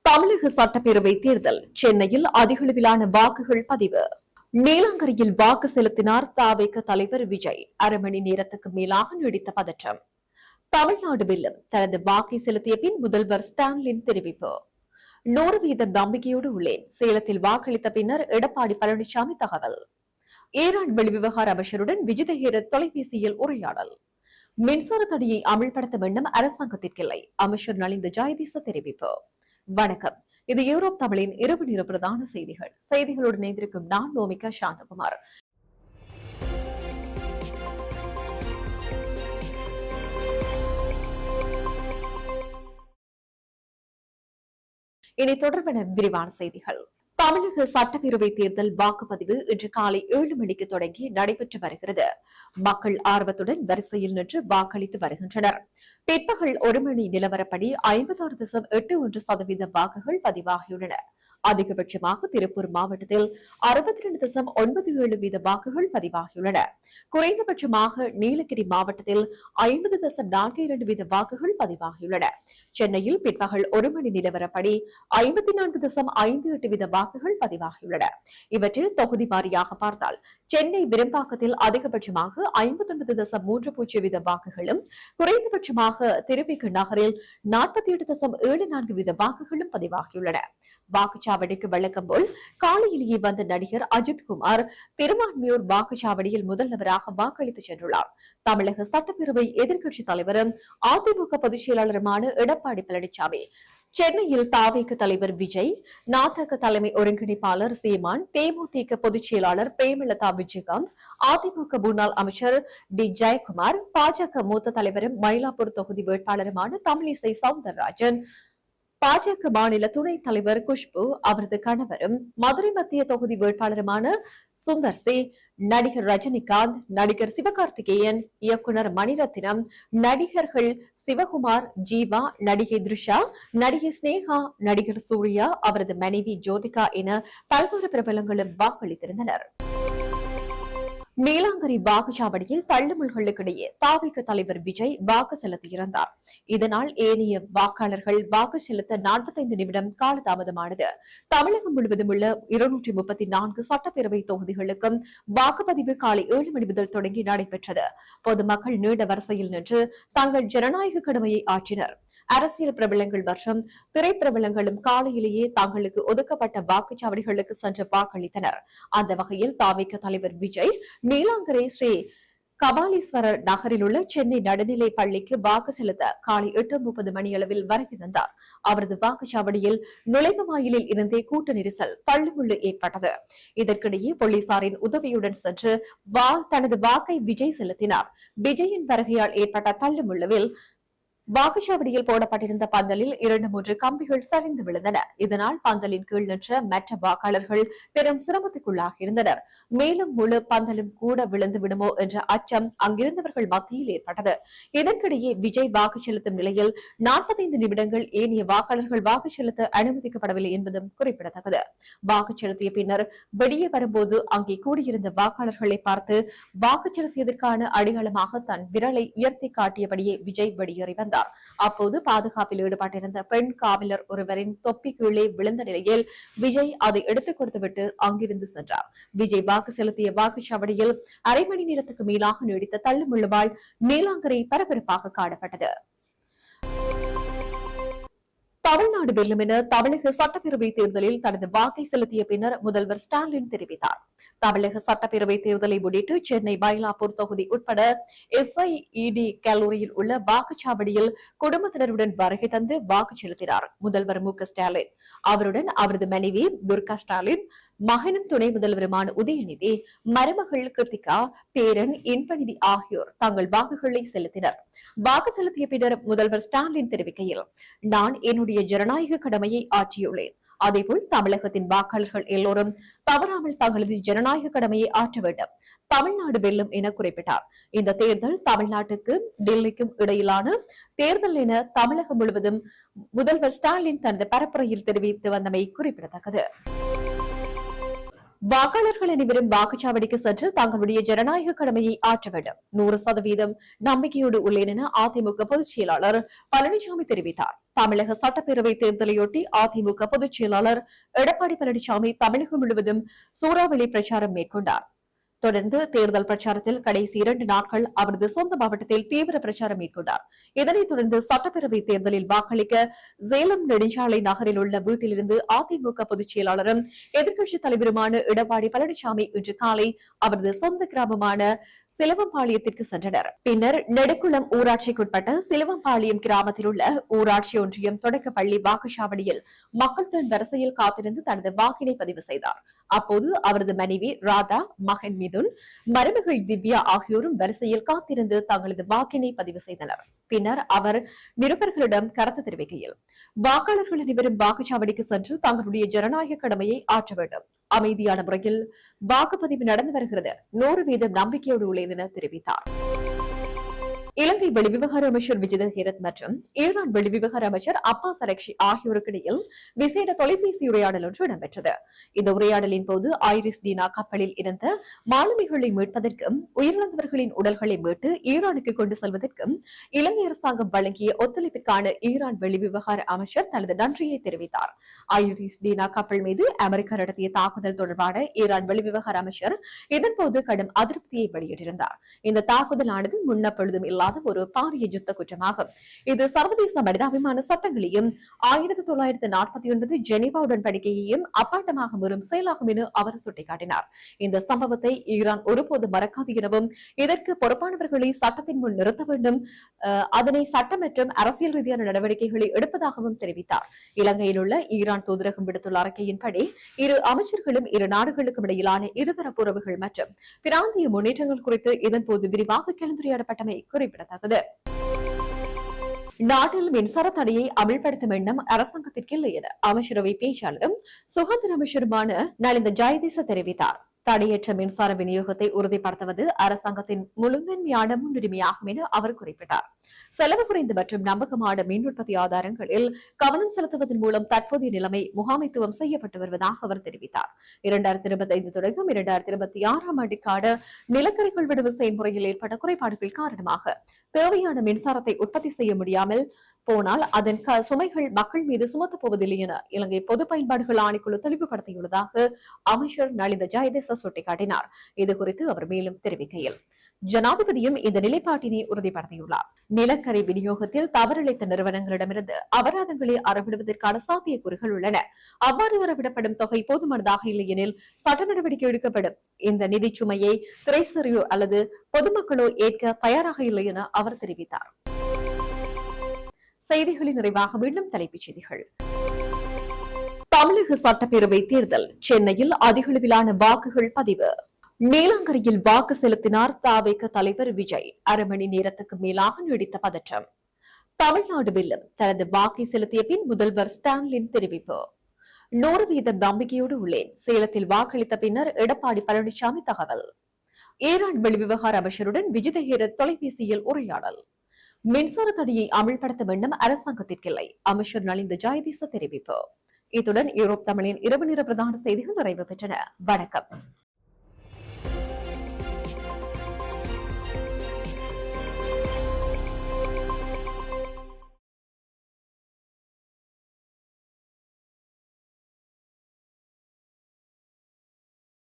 தமிழக சட்டப்பேரவை தேர்தல் சென்னையில் அதிகளவிலான வாக்குகள் பதிவு. நீலாங்கரையில் வாக்கு செலுத்தினார் தவிக தலைவர் விஜய். அரை மணி நேரத்துக்கு மேலாக நீடித்த பதற்றம். தமிழ்நாடு வெல்லும், தனது வாக்கை செலுத்திய பின் முதல்வர் ஸ்டாலின் தெரிவிப்பு. 100% நம்பிக்கையோடு உள்ளேன், சேலத்தில் வாக்களித்த பின்னர் எடப்பாடி பழனிசாமி தகவல். ஈரான் வெளிவிவகார அமைச்சருடன் விஜிதஹேர தொலைபேசியில் உரையாடல். மின்சார தடையை அமல்படுத்த வேண்டும் அரசாங்கத்திற்கில்லை, அமைச்சர் நலிந்த ஜெயதீச தெரிவிப்பு. வணக்கம், இது யூரோப் தமிழின் இரவு நேர பிரதான செய்திகள். செய்திகளோடு இணைந்திருக்கும் நான் நோமிகா சாந்தகுமார். இனி தொடர்பான விரிவான செய்திகள். தமிழக சட்டப்பேரவை தேர்தல் வாக்குப்பதிவு இன்று காலை 7 மணிக்கு தொடங்கி நடைபெற்று வருகிறது. மக்கள் ஆர்வத்துடன் வரிசையில் நின்று வாக்களித்து வருகின்றனர். பிற்பகல் 1 மணி நிலவரப்படி 56.81% வாக்குகள் பதிவாகியுள்ளன. அதிகபட்சமாக திருப்பூர் மாவட்டத்தில் 62.97% வாக்குகள் பதிவாகியுள்ளன. குறைந்தபட்சமாக நீலகிரி மாவட்டத்தில் 50.42% வாக்குகள் பதிவாகியுள்ளன. சென்னையில் பிற்பகல் 1 மணி நிலவரப்படி 54.58% வாக்குகள் பதிவாகியுள்ளன. இவற்றில் தொகுதி வாரியாக பார்த்தால் சென்னை விரும்பாக்கத்தில் அதிகபட்சமாக 59.30% வாக்குகளும், குறைந்தபட்சமாக திருவிக நகரில் 48.74% வாக்குகளும் பதிவாகியுள்ளன. வாக்குச்சாவடிக்கு வழக்கம் போல் காலையிலேயே வந்த நடிகர் அஜித்குமார் திருவான்மியூர் வாக்குச்சாவடியில் முதல் நபராக வாக்களித்து சென்றுள்ளார். தமிழக சட்டப்பேரவை எதிர்க்கட்சித் தலைவரும் அதிமுக பொதுச் செயலாளருமான எடப்பாடி பழனிசாமி சென்னையில் தவிக தலைவர் விஜய், நாதக தலைமை ஒருங்கிணைப்பாளர் சீமான், தேமுதிக பொதுச் செயலாளர் பிரேமலதா விஜயகாந்த், அதிமுக முன்னாள் அமைச்சர் டி ஜெயக்குமார், பாஜக மூத்த தலைவரும் மயிலாப்பூர் தொகுதி வேட்பாளருமான தமிழிசை சவுந்தரராஜன், பாஜக மாநில துணைத் தலைவர் குஷ்பு, அவரது கணவரும் மதுரை மத்திய தொகுதி வேட்பாளருமான சுந்தர் சி, நடிகர் ரஜினிகாந்த், நடிகர் சிவகார்த்திகேயன், இயக்குனர் மணிரத்னம், நடிகர்கள் சிவகுமார், ஜீவா, நடிகை த்ரிஷா, நடிகை ஸ்னேகா, நடிகர் சூர்யா, அவரது மனைவி ஜோதிகா என பல்வேறு பிரபலங்களும் வாக்களித்திருந்தனர். நீலாங்கரை வாக்குச்சாவடியில் தள்ளுமுள்களுக்கிடையே தவிக தலைவர் விஜய் வாக்கு செலுத்தியிருந்தார். இதனால் ஏனைய வாக்காளர்கள் வாக்கு செலுத்த 45 நிமிடம் காலதாமதமானது. தமிழகம் முழுவதும் உள்ள 234 சட்டப்பேரவை தொகுதிகளுக்கும் வாக்குப்பதிவு காலை 7 மணி முதல் தொடங்கி நடைபெற்றது. பொதுமக்கள் நீண்ட வரிசையில் நின்று தங்கள் ஜனநாயக கடமையை ஆற்றினர். அரசியல் பிரபலங்கள் மற்றும் திரைப்பிரபலங்களும் காலையிலேயே தங்களுக்கு ஒதுக்கப்பட்ட வாக்குச்சாவடிகளுக்கு சென்று வாக்களித்தனர். அந்த வகையில் தவிக தலைவர் விஜய் நீலாங்கரை ஸ்ரீ கபாலீஸ்வரர் நகரில் உள்ள சென்னை நடுநிலை பள்ளிக்கு வாக்கு செலுத்த காலை 8:30 மணியளவில் வருகை தந்தார். அவரது வாக்குச்சாவடியில் நுழைவு வாயிலில் இருந்தே கூட்ட நெரிசல், தள்ளுமுள்ளு ஏற்பட்டது. இதற்கிடையே போலீசாரின் உதவியுடன் சென்று தனது வாக்கை விஜய் செலுத்தினார். விஜயின் வருகையால் ஏற்பட்ட தள்ளுமுள்ளுவில் வாக்குச்சாவடியில் போடப்பட்டிருந்த பந்தலில் 2-3 கம்பிகள் சரிந்து விழுந்தன. இதனால் பந்தலின் கீழ் நின்ற மற்ற வாக்காளர்கள் பெரும் சிரமத்துக்குள்ளாகியிருந்தனர். மேலும் முழு பந்தலும் கூட விழுந்து விடுமோ என்ற அச்சம் அங்கிருந்தவர்கள் மத்தியில் ஏற்பட்டது. இதற்கிடையே விஜய் வாக்கு செலுத்தும் நிலையில் 45 நிமிடங்கள் ஏனைய வாக்காளர்கள் வாக்கு செலுத்த அனுமதிக்கப்படவில்லை என்பதும் குறிப்பிடத்தக்கது. வாக்கு செலுத்திய பின்னர் வெளியே வரும்போது அங்கே கூடியிருந்த வாக்காளர்களை பார்த்து வாக்கு செலுத்தியதற்கான அடையாளமாக தன் விரலை உயர்த்தி காட்டியபடியே விஜய் வெளியேறி வந்தார். அப்போது பாதுகாப்பில் ஈடுபட்டிருந்த பெண் காவலர் ஒருவரின் தொப்பி கீழே விழுந்த நிலையில் விஜய் அதை எடுத்துக் கொடுத்துவிட்டு அங்கிருந்து சென்றார். விஜய் வாக்கு செலுத்திய வாக்குச்சாவடியில் அரை மணி நேரத்துக்கு மேலாக நீடித்த தள்ளுமுள்ளுவால் நீலாங்கரை பரபரப்பாக காணப்பட்டது. தமிழ்நாடு வெல்லும் என தமிழக சட்டப்பேரவை தேர்தலில் தனது வாக்கை செலுத்திய பின்னர் முதல்வர் ஸ்டாலின் தெரிவித்தார். தமிழக சட்டப்பேரவை தேர்தலை முன்னிட்டு சென்னை மயிலாப்பூர் தொகுதி உட்பட SIED கல்லூரியில் உள்ள வாக்குச்சாவடியில் குடும்பத்தினருடன் வருகை தந்து வாக்கு செலுத்தினார் முதல்வர் மு க ஸ்டாலின். அவருடன் அவரது மனைவி துர்கா ஸ்டாலின், மகனும் துணை முதல்வருமான உதயநிதி, மருமகள் கிருத்திகா, பேரன் இன்பநிதி ஆகியோர் தங்கள் வாக்குகளை செலுத்தினர். வாக்கு செலுத்திய பின்னர் முதல்வர் ஸ்டாலின் தெரிவிக்கையில், நான் என்னுடைய ஜனநாயக கடமையை ஆற்றியுள்ளேன். அதேபோல் தமிழகத்தின் வாக்காளர்கள் எல்லோரும் தவறாமல் தங்களது ஜனநாயக கடமையை ஆற்ற வேண்டும். தமிழ்நாடு வெல்லும் என குறிப்பிட்டார். இந்த தேர்தல் தமிழ்நாட்டுக்கும் டெல்லிக்கும் இடையிலான தேர்தல் என தமிழகம் முழுவதும் முதல்வர் ஸ்டாலின் தனது பரப்புரையில் தெரிவித்து வந்தமை குறிப்பிடத்தக்கது. வாக்காளர்கள் அனைவரும் வாக்குச்சாவடிக்கு சென்று தங்களுடைய ஜனநாயக கடமையை ஆற்ற வேண்டும். 100% நம்பிக்கையோடு உள்ளேன் என அதிமுக பொதுச் செயலாளர் பழனிசாமி தெரிவித்தார். தமிழக சட்டப்பேரவை தேர்தலையொட்டி அதிமுக பொதுச் செயலாளர் எடப்பாடி பழனிசாமி தமிழகம் முழுவதும் சூறாவளி பிரச்சாரம் மேற்கொண்டார். தொடர்ந்து தேர்தல் பிரச்சாரத்தில் கடைசி 2 நாட்கள் அவரது சொந்த மாவட்டத்தில் தீவிர பிரச்சாரம் மேற்கொண்டார். இதனைத் தொடர்ந்து சட்டப்பேரவை தேர்தலில் வாக்களிக்க சேலம் நெடுஞ்சாலை நகரில் உள்ள வீட்டிலிருந்து அதிமுக பொதுச் செயலாளரும் எதிர்க்கட்சித் தலைவருமான எடப்பாடி பழனிசாமி இன்று காலை அவரது சொந்த கிராமமான சிலுவம்பாளையத்திற்கு சென்றனர். பின்னர் நெடுக்குளம் ஊராட்சிக்குட்பட்ட சிலுவம்பாளையம் கிராமத்தில் உள்ள ஊராட்சி ஒன்றியம் தொடக்க பள்ளி வாக்குச்சாவடியில் மக்களுடன் வரிசையில் காத்திருந்து தனது வாக்கினை பதிவு செய்தார். அப்போது அவரது மனைவி ராதா, மகன் மிதுன், மருமகள் திவ்யா ஆகியோரும் வரிசையில் காத்திருந்து தங்களது வாக்கினை பதிவு செய்தனர். பின்னர் அவர் நிருபர்களிடம் கருத்து தெரிவிக்கையில், வாக்காளர்கள் அனைவரும் வாக்குச்சாவடிக்கு சென்று தங்களுடைய ஜனநாயக கடமையை ஆற்ற வேண்டும். அமைதியான முறையில் வாக்குப்பதிவு நடந்து வருகிறது. 100% நம்பிக்கையோடு உள்ளேன் என தெரிவித்தார். இலங்கை வெளிவிவகார அமைச்சர் விஜித ஹேரத் மற்றும் ஈரான் வெளிவிவகார அமைச்சர் அப்பாஸ் அரக்ஷி ஆகியோருக்கிடையில் விசேட தொலைபேசி உரையாடல் ஒன்று இடம்பெற்றது. இந்த உரையாடலின் போது ஐரிஸ் டீனா கப்பலில் இருந்த மாலுமிகளை மீட்பதற்கும் உயிரிழந்தவர்களின் உடல்களை மீட்டு ஈரானுக்கு கொண்டு செல்வதற்கும் இலங்கை அரசாங்கம் வழங்கிய ஒத்துழைப்பிற்கான ஈரான் வெளிவிவகார அமைச்சர் தனது நன்றியை தெரிவித்தார். ஐரிஸ் டீனா கப்பல் மீது அமெரிக்கா நடத்திய தாக்குதல் தொடர்பான ஈரான் வெளிவிவகார அமைச்சர் இதன்போது கடும் அதிருப்தியை வெளியிட்டிருந்தார். இந்த தாக்குதலானது முன்னப்பொழுதும் இல்லாத ஒரு பாரிய யுத்த குற்றமாகும். இது சர்வதேச மனிதாபிமான சட்டங்களையும் 1949 ஜெனீவா உடன்படிக்கையையும் அப்பாட்டமாக மீறும் செயலாகும் என அவர் சுட்டிக்காட்டினார். இந்த சம்பவத்தை ஈரான் ஒருபோது மறக்காது எனவும் இதற்கு பொறுப்பானவர்களை சட்டத்தின் முன் நிறுத்த வேண்டும், அதனை சட்ட மற்றும் அரசியல் ரீதியான நடவடிக்கைகளை எடுப்பதாகவும் தெரிவித்தார். இலங்கையில் உள்ள ஈரான் தூதரகம் விடுத்துள்ள அறிக்கையின்படி இரு அமைச்சர்களும் இரு நாடுகளுக்கும் இடையிலான இருதரப்பு உறவுகள் மற்றும் பிராந்திய முன்னேற்றங்கள் குறித்து இதன்போது விரிவாக கலந்துரையாடப்பட்டமை குறிப்பிடத்தக்கது. நாட்டில் மின்சார தடையை அமல்படுத்தும் எண்ணம் அரசாங்கத்திற்கு இல்லை என அமைச்சரவை பேச்சாளரும் சுகாதார அமைச்சருமான நலிந்த ஜெயதிச தெரிவித்தார். தடையற்ற மின்சார விநியோகத்தை உறுதிப்படுத்துவது அரசாங்கத்தின் முழுமையான முன்னுரிமையாகும் என அவர் குறிப்பிட்டார். செலவு குறைந்த மற்றும் நம்பகமான மின் உற்பத்தி ஆதாரங்களில் கவனம் செலுத்துவதன் மூலம் தற்போதைய நிலைமை முகாமைத்துவம் செய்யப்பட்டு வருவதாக அவர் தெரிவித்தார். 2025 தொடக்கம் 2026 ஆண்டிற்கான நிலக்கரி கொள்வனவு செயல்முறையில் ஏற்பட்ட குறைபாடுகள் காரணமாக தேவையான மின்சாரத்தை உற்பத்தி செய்ய முடியாமல் போனால் அதன் சுமைகள் மக்கள் மீது சுமத்தப் போவதில்லை என இலங்கை பொது பயன்பாடுகள் ஆணைக்குழு தெளிவுபடுத்தியுள்ளதாக அமைச்சர் நலிந்த ஜெயதிச சுட்டிக்காட்டினார். இதுகுறித்து அவர் மேலும் தெரிவிக்கையில், ஜனாதிபதியும் இந்த நிலைப்பாட்டினை உறுதிப்படுத்தியுள்ளார். நிலக்கரி விநியோகத்தில் தவறிழைத்த நிறுவனங்களிடமிருந்து அபராதங்களை அறவிடுவதற்கான சாத்தியக்கூறுகள் உள்ளன. அவ்வாறு அறவிடப்படும் தொகை போதுமானதாக இல்லை எனில் சட்ட நடவடிக்கை எடுக்கப்படும். இந்த நிதி சுமையை திரைசரியோ அல்லது பொதுமக்களோ ஏற்க தயாராக இல்லை என அவர் தெரிவித்தார். செய்திகளின் நிறைவாக மீண்டும் தலைப்புச் செய்திகள். தமிழக சட்டப்பேரவை தேர்தல், சென்னையில் அதிகளவிலான வாக்குகள் பதிவு. நீலாங்கரையில் வாக்கு செலுத்தினார் தவேக தலைவர் விஜய். அரை மணி நேரத்துக்கு மேலாக நீடித்த பதற்றம். தமிழ்நாடு வெல்லும், தனது வாக்கை செலுத்திய பின் முதல்வர் ஸ்டாலின் தெரிவிப்பு. 100% நம்பிக்கையோடு உள்ளேன், சேலத்தில் வாக்களித்த பின்னர் எடப்பாடி பழனிசாமி தகவல். ஈரான் வெளிவிவகார அமைச்சருடன் விஜித ஹேரத் தொலைபேசியில் உரையாடல். மின்சார தடையை அமல்படுத்தும் எண்ணம் அரசாங்கத்திற்கில்லை, அமைச்சர் நலிந்த ஜெயதிச தெரிவிப்பு. இத்துடன் யூரோப் தமிழின் இரவு நேர பிரதான செய்திகள் நிறைவு பெற்றன. வணக்கம்.